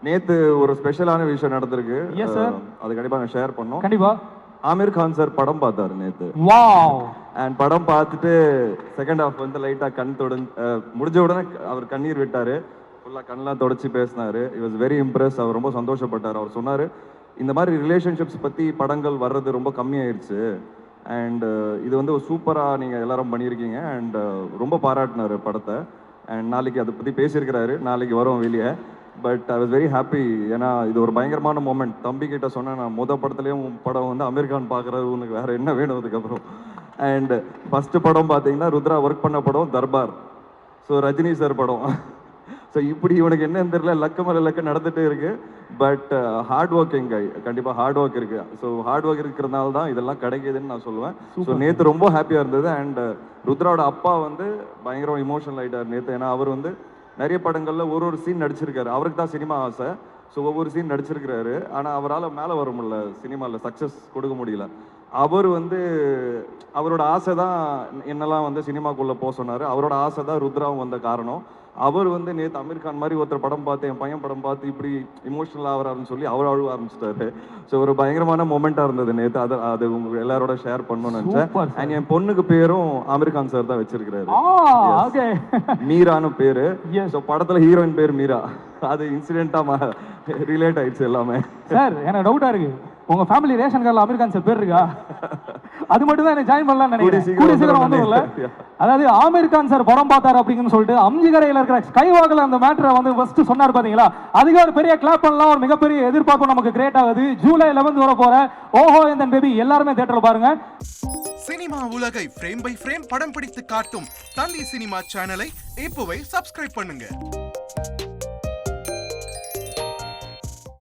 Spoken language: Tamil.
நேத்து ஒரு ஸ்பெஷலான விஷயம் நடந்திருக்கு. Yes, sir. அது கண்டிப்பா நான் ஷேர் பண்ணோம். கண்டிப்பா. ஆமீர் கான் சார் படம் பார்த்தாரு நேத்து. வாவ். அண்ட் படம் பார்த்துட்டு செகண்ட் ஹாஃப் வந்து லைட்டா கண் முடிஞ்ச உடனே அவர் கண்ணீர் விட்டாரு. ஃபுல்லா கண்ணெல்லாம் தொடச்சி பேசினாரு. It was very impress. அவர் ரொம்ப சந்தோஷப்பட்டார். அவர் சொன்னாரு இந்த மாதிரி ரிலேஷன்ஷிப்ஸ் பத்தி படங்கள் வர்றது ரொம்ப கம்மியாயிருச்சு. அண்ட் இது வந்து ஒரு சூப்பரா நீங்க எல்லாரும் பண்ணியிருக்கீங்க. அண்ட் ரொம்ப பாராட்டினாரு படத்தை. அண்ட் நாளைக்கு அதை பத்தி பேசியிருக்கிறாரு. நாளைக்கு வரும் வெளியே. But I was very happy. ஏன்னா இது ஒரு பயங்கரமான மூமெண்ட். தம்பி கிட்ட சொன்னேன், நான் படத்துலேயும் படம் வந்து அமீர் கான் பார்க்குறது உனக்கு வேற என்ன வேணும் அதுக்கப்புறம். அண்ட் ஃபர்ஸ்ட் படம் பார்த்தீங்கன்னா ருத்ரா ஒர்க் பண்ண படம் தர்பார். ஸோ ரஜினி சார் படம். ஸோ இப்படி இவனுக்கு என்னன்னு தெரியல, லக்கு மேலே லக்கு நடந்துகிட்டே இருக்கு. பட் ஹார்ட் ஒர்க்கிங் கை, கண்டிப்பாக ஹார்ட் ஒர்க் இருக்கு. ஸோ ஹார்ட் ஒர்க் இருக்கிறதுனால தான் இதெல்லாம் கிடைக்குதுன்னு நான் சொல்லுவேன். ஸோ நேற்று ரொம்ப ஹாப்பியாக இருந்தது. அண்ட் ருத்ராவோட அப்பா வந்து பயங்கரம் இமோஷனல் ஆகிட்டார் நேற்று. ஏன்னா அவர் வந்து நிறைய படங்களில் ஒரு சீன் நடிச்சிருக்காரு. அவருக்கு தான் சினிமா ஆசை. ஸோ ஒவ்வொரு சீன் நடிச்சிருக்கிறாரு. ஆனால் அவரால் மேலே வர முடியல, சினிமாவில் சக்ஸஸ் கொடுக்க முடியல. அவர் வந்து அவரோட ஆசை தான் என்னெல்லாம் வந்து சினிமாக்குள்ளே போக சொன்னார். அவரோட ஆசை தான் ருத்ராவும் வந்த காரணம். அவர் வந்து நேற்று அமீர் கான் மாதிரி ஒருத்தர் படம் பார்த்து, என் பையன் படம் பார்த்து இப்படி இமோஷனல் ஆகிறாருன்னு சொல்லி அவர் அழுவ ஆரம்பிச்சிட்டாரு. ஸோ ஒரு பயங்கரமான மொமெண்ட்டாக இருந்தது நேற்று. அது உங்க எல்லாரோட ஷேர் பண்ணணும்னு நினச்சேன். அண்ட் என் பொண்ணுக்கு பேரும் அமீர் கான் சார் தான் வச்சிருக்கிறாரு. மீரான்னு பேரு. ஸோ படத்தில் ஹீரோயின் பேர் மீரா. அது இன்சிடென்ட்டாக ரிலேட் ஆயிடுச்சு எல்லாமே. சார் எனக்கு டவுட்டாக இருக்கு, உங்க ஃபேமிலி ரேஷன் கார்டில் அமீர் கான் சார் பேர் இருக்கா? அது மட்டும் தான் எனக்கு ஜாயின் பண்ணலாம்னு நினைக்கிறேன். கூடிய சீக்கிரம் வந்துடல. அதாவது ஆமீர் கான் சார் படம் பார்த்தாரு அப்படின்னு சொல்லிட்டு அம்ஜிகரையில் இருக்கிற ஸ்கைவாக்ல அந்த மேட்டரை வந்து ஃபர்ஸ்ட் சொன்னார் பாத்தீங்களா? அதுக்கு ஒரு பெரிய கிளாப் பண்ணலாம். ஒரு மிகப்பெரிய எதிர்பார்ப்பு நமக்கு கிரியேட் ஆகுது. ஜூலை 11 வர போற ஓஹோ என் பேபி எல்லாருமே தியேட்டர்ல பாருங்க. சினிமா உலகை ஃப்ரேம் பை ஃப்ரேம் படம் பிடித்து காட்டும் தந்தி சினிமா சேனலை இப்போவே சப்ஸ்கிரைப் பண்ணுங்க.